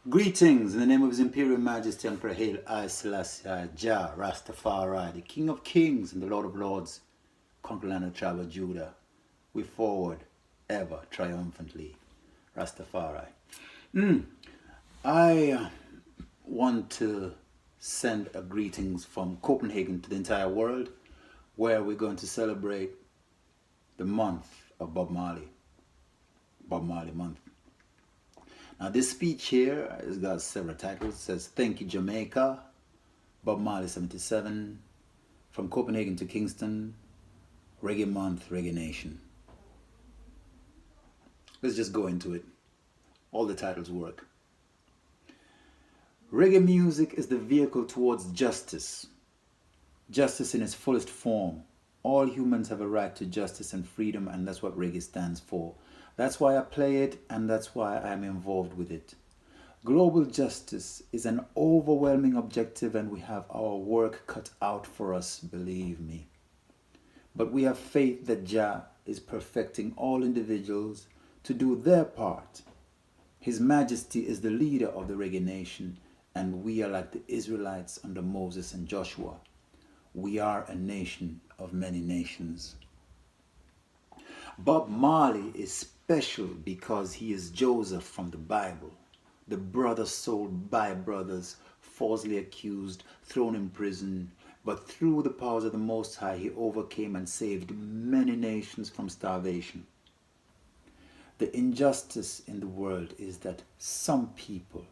Greetings in the name of His Imperial Majesty Emperor Haile I Selassie Jah Rastafari, the King of Kings and the Lord of Lords, conquer land of tribe of Judah. We forward ever triumphantly, Rastafari. I want to send a greetings from Copenhagen to the entire world, where we're going to celebrate the month of Bob Marley month. Now this speech here has got several titles. It says, "Thank you Jamaica, Bob Marley 77, from Copenhagen to Kingston, Reggae Month, Reggae Nation." Let's just go into it. All the titles work. Reggae music is the vehicle towards justice. Justice in its fullest form. All humans have a right to justice and freedom, and that's what reggae stands for. That's why I play it, and that's why I'm involved with it. Global justice is an overwhelming objective, and we have our work cut out for us, believe me. But we have faith that Jah is perfecting all individuals to do their part. His Majesty is the leader of the reggae nation, and we are like the Israelites under Moses and Joshua. We are a nation of many nations. Bob Marley is special because he is Joseph from the Bible, the brother sold by brothers, falsely accused, thrown in prison, but through the powers of the Most High he overcame and saved many nations from starvation. The injustice in the world is that some people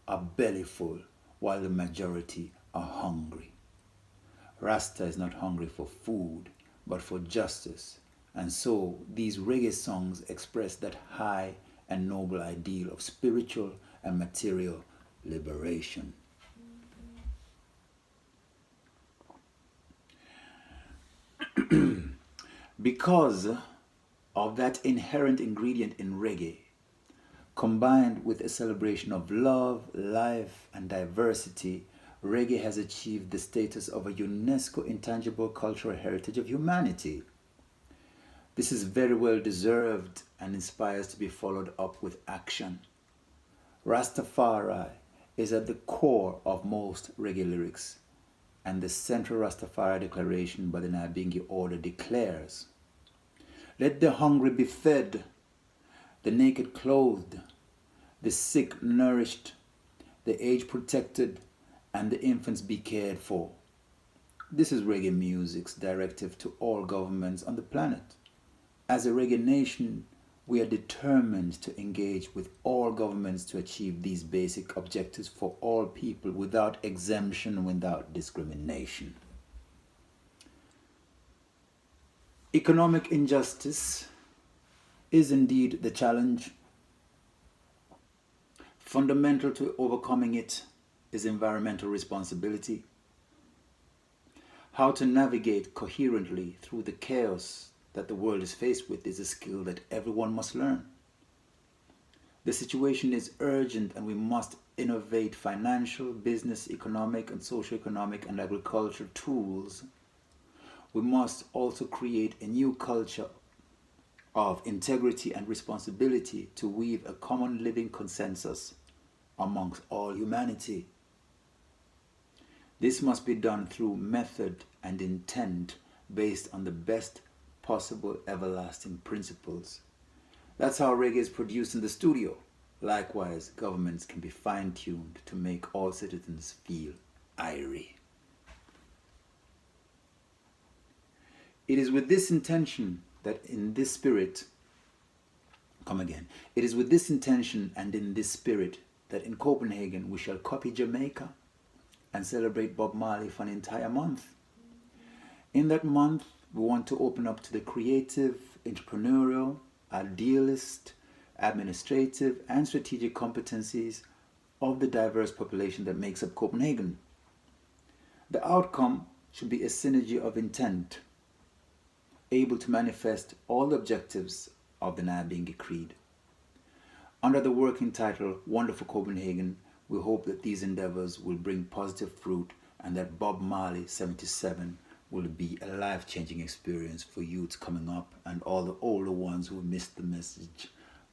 are bellyful while the majority are hungry. Rasta is not hungry for food, but for justice. And so these reggae songs express that high and noble ideal of spiritual and material liberation. Because of that inherent ingredient in reggae, combined with a celebration of love, life, and diversity, reggae has achieved the status of a UNESCO Intangible Cultural Heritage of Humanity. This is very well deserved and inspires to be followed up with action. Rastafari is at the core of most reggae lyrics, and the Central Rastafari Declaration by the Nyabingi Order declares, "Let the hungry be fed, the naked clothed, the sick nourished, the aged protected, and the infants be cared for." This is reggae music's directive to all governments on the planet. As a reggae nation, we are determined to engage with all governments to achieve these basic objectives for all people without exemption, without discrimination. Economic injustice is indeed the challenge. Fundamental to overcoming it is environmental responsibility. How to navigate coherently through the chaos that the world is faced with is a skill that everyone must learn. The situation is urgent, and we must innovate financial, business, economic, and socio-economic and agricultural tools. We must also create a new culture of integrity and responsibility to weave a common living consensus amongst all humanity. This must be done through method and intent based on the best possible everlasting principles. That's how reggae is produced in the studio. Likewise, governments can be fine-tuned to make all citizens feel irie. It is with this intention that in this spirit, It is with this intention and in this spirit that in Copenhagen we shall copy Jamaica and celebrate Bob Marley for an entire month. In that month, we want to open up to the creative, entrepreneurial, idealist, administrative, and strategic competencies of the diverse population that makes up Copenhagen. The outcome should be a synergy of intent, able to manifest all the objectives of the Nyabingi Creed. Under the working title Wonderful Copenhagen, we hope that these endeavors will bring positive fruit and that Bob Marley 77 will be a life-changing experience for youths coming up and all the older ones who missed the message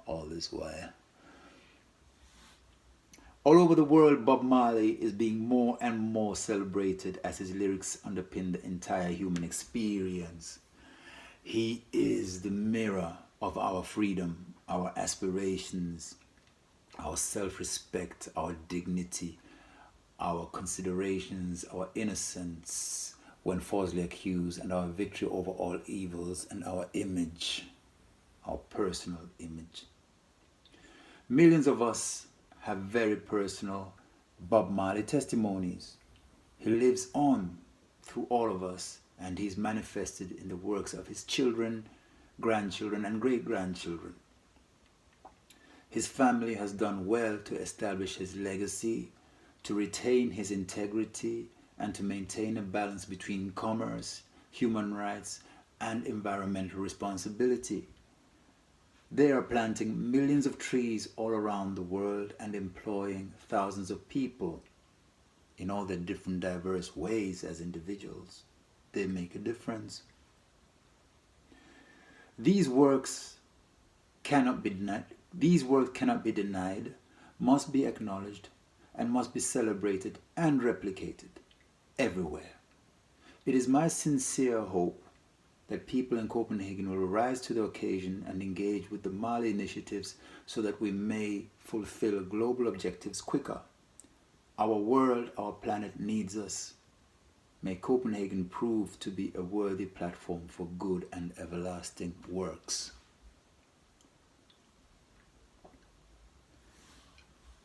all this while. All over the world, Bob Marley is being more and more celebrated as his lyrics underpin the entire human experience. He is the mirror of our freedom, our aspirations, our self-respect, our dignity, our considerations, our innocence when falsely accused, and our victory over all evils, and our image, our personal image. Millions of us have very personal Bob Marley testimonies. He lives on through all of us, and he's manifested in the works of his children, grandchildren, and great-grandchildren. His family has done well to establish his legacy, to retain his integrity, and to maintain a balance between commerce, human rights, and environmental responsibility. They are planting millions of trees all around the world and employing thousands of people in all their different diverse ways as individuals. They make a difference. These works cannot be denied, must be acknowledged, and must be celebrated and replicated everywhere. It is my sincere hope that people in Copenhagen will rise to the occasion and engage with the Marley initiatives so that we may fulfill global objectives quicker. Our world, our planet needs us. May Copenhagen prove to be a worthy platform for good and everlasting works.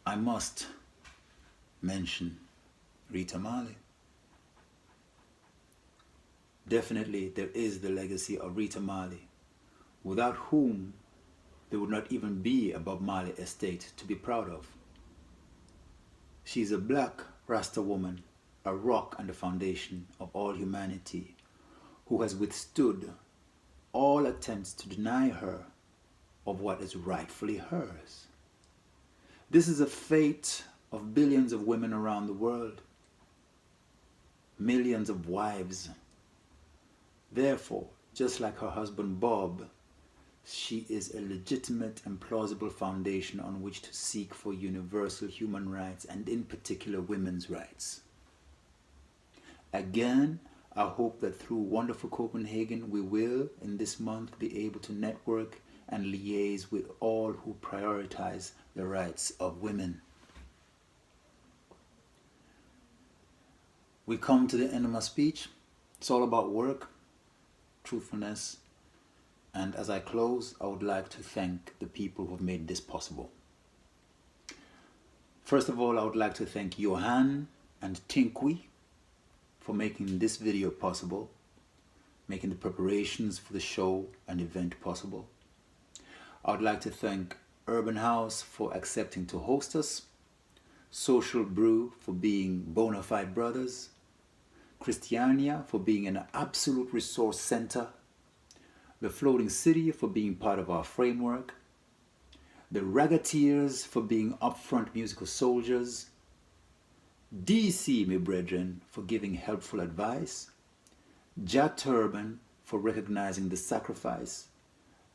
I must mention Rita Mali. Definitely there is the legacy of Rita Mali, without whom there would not even be a Bob Marley estate to be proud of. She's a black Rasta woman, a rock and the foundation of all humanity, who has withstood all attempts to deny her of what is rightfully hers. This is a fate of billions of women around the world, millions of wives. Therefore, just like her husband Bob, she is a legitimate and plausible foundation on which to seek for universal human rights, and in particular women's rights. Again, I hope that through wonderful Copenhagen we will, in this month, be able to network and liaise with all who prioritize the rights of women. We come to the end of my speech. It's all about work, truthfulness, and as I close, I would like to thank the people who have made this possible. First of all, I would like to thank Johan and Tinkwi for making this video possible, making the preparations for the show and event possible. I would like to thank Urban House for accepting to host us, Social Brew for being bona fide brothers, Christiania for being an absolute resource center, the Floating City for being part of our framework, the Raggateers for being upfront musical soldiers, DC, my brethren, for giving helpful advice, Jack Turban for recognizing the sacrifice,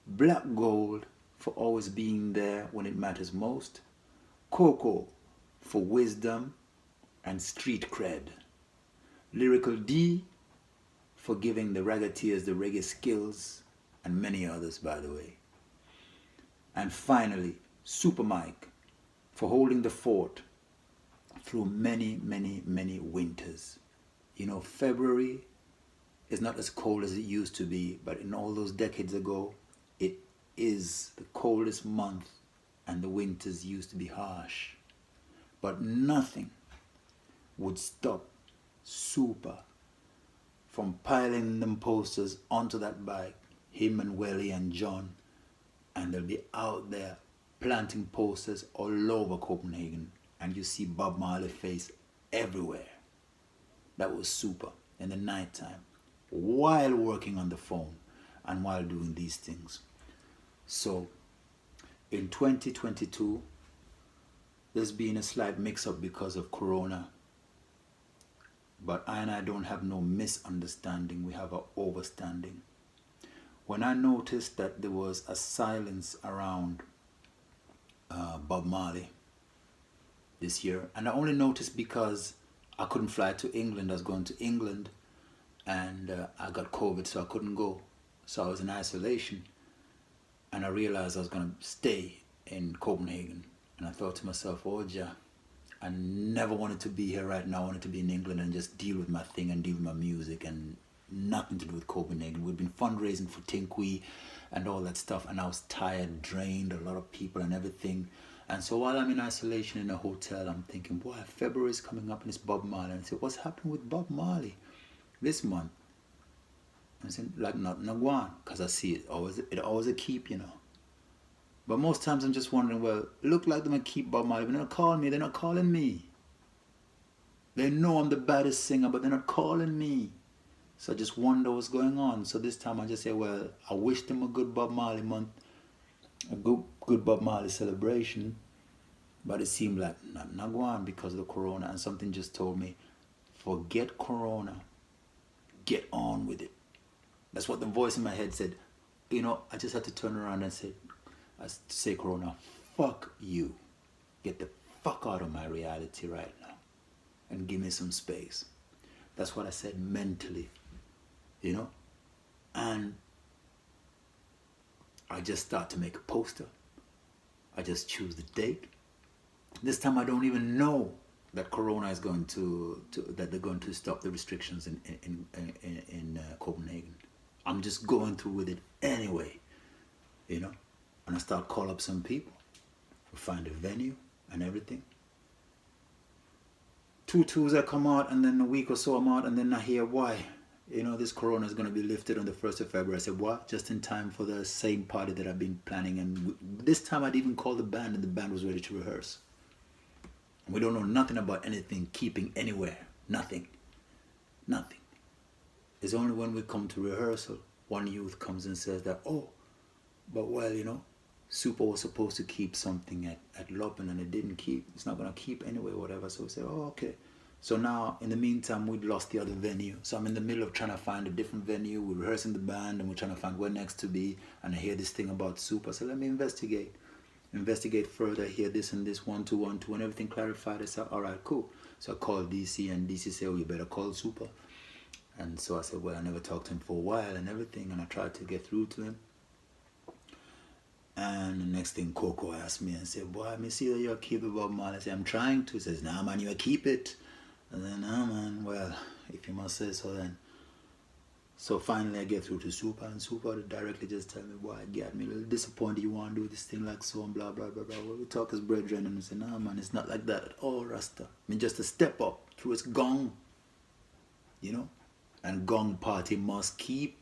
Black Gold for always being there when it matters most, Coco for wisdom and street cred, Lyrical D for giving the Raggateers the reggae skills, and many others, by the way. And finally, Super Mike for holding the fort through many, many, many winters. You know, February is not as cold as it used to be, but in all those decades ago, it is the coldest month, and the winters used to be harsh. But nothing would stop Super from piling them posters onto that bike, him and Welly and John, and they'll be out there planting posters all over Copenhagen, and you see Bob Marley face everywhere. That was Super in the nighttime, while working on the phone and while doing these things. So in 2022, there's been a slight mix-up because of Corona, but I and I don't have no misunderstanding, we have an overstanding. When I noticed that there was a silence around Bob Marley, this year. And I only noticed because I couldn't fly to England. I was going to England and I got COVID, so I couldn't go. So I was in isolation. And I realized I was going to stay in Copenhagen. And I thought to myself, oh, ja, I never wanted to be here right now. I wanted to be in England and just deal with my thing and deal with my music and nothing to do with Copenhagen. We've been fundraising for Tinkwi and all that stuff. And I was tired, drained, a lot of people and everything. And so while I'm in isolation in a hotel, I'm thinking, boy, February is coming up and it's Bob Marley. And I said, what's happening with Bob Marley this month? I said, like, not one, because I see it always a keep, you know. But most times I'm just wondering, well, look like they're going to keep Bob Marley. But they're not calling me. They're not calling me. They know I'm the baddest singer, but they're not calling me. So I just wonder what's going on. So this time I just say, well, I wish them a good Bob Marley month, a good Bob Marley celebration. But it seemed like not going because of the corona. And something just told me, forget corona. Get on with it. That's what the voice in my head said. You know, I just had to turn around and say, corona, fuck you. Get the fuck out of my reality right now. And give me some space. That's what I said mentally. You know? And I just start to make a poster. I just choose the date. This time I don't even know that corona is going that they're going to stop the restrictions in Copenhagen. I'm just going through with it anyway, you know. And I start call up some people. We find a venue and everything. 2 Tuesdays I come out, and then a week or so I'm out, and then I hear why. You know, this corona is going to be lifted on the 1st of February. I said, what? Just in time for the same party that I've been planning. And this time I'd even called the band, and the band was ready to rehearse. And we don't know nothing about anything keeping anywhere. Nothing. Nothing. It's only when we come to rehearsal, one youth comes and says that, oh, but well, you know, Super was supposed to keep something at Lopen and it didn't keep. It's not going to keep anyway, whatever. So we say, oh, okay. So now, in the meantime, we'd lost the other venue. So I'm in the middle of trying to find a different venue. We're rehearsing the band and we're trying to find where next to be. And I hear this thing about Super. So let me investigate. Investigate further, hear this and this, 1, 2, 1, 2, and everything clarified. I said, all right, cool. So I called DC and DC said, oh, you better call Super. And so I said, well, I never talked to him for a while and everything. And I tried to get through to him. And the next thing, Coco asked me and said, boy, me see that you'll keep it, Bob Marley. I said, I'm trying to. He says, nah, man, you'll keep it. And then, nah, man, well, if you must say so then. So finally I get through to Super, and Super directly just tell me, boy, get me a little disappointed you want to do this thing like so and blah, blah, blah, blah. Well, we talk as brethren, and we say, nah, man, it's not like that at all, Rasta. I mean, just a step up through its gong, you know? And gong party must keep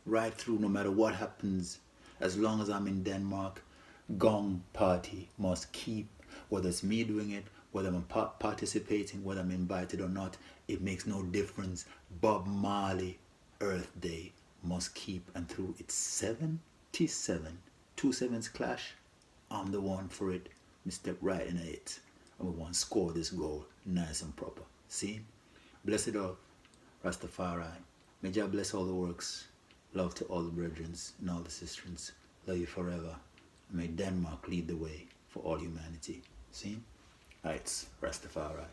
right through no matter what happens. As long as I'm in Denmark, gong party must keep. Whether it's me doing it, whether I'm participating, whether I'm invited or not, it makes no difference. Bob Marley Earth Day must keep. And through its 77, 2 sevens clash, I'm the one for it. We step right in it. And we want to score this goal nice and proper. See? Bless it all. Rastafari. May Jah bless all the works. Love to all the brethren and all the sisters. Love you forever. May Denmark lead the way for all humanity. See? It's Rastafari.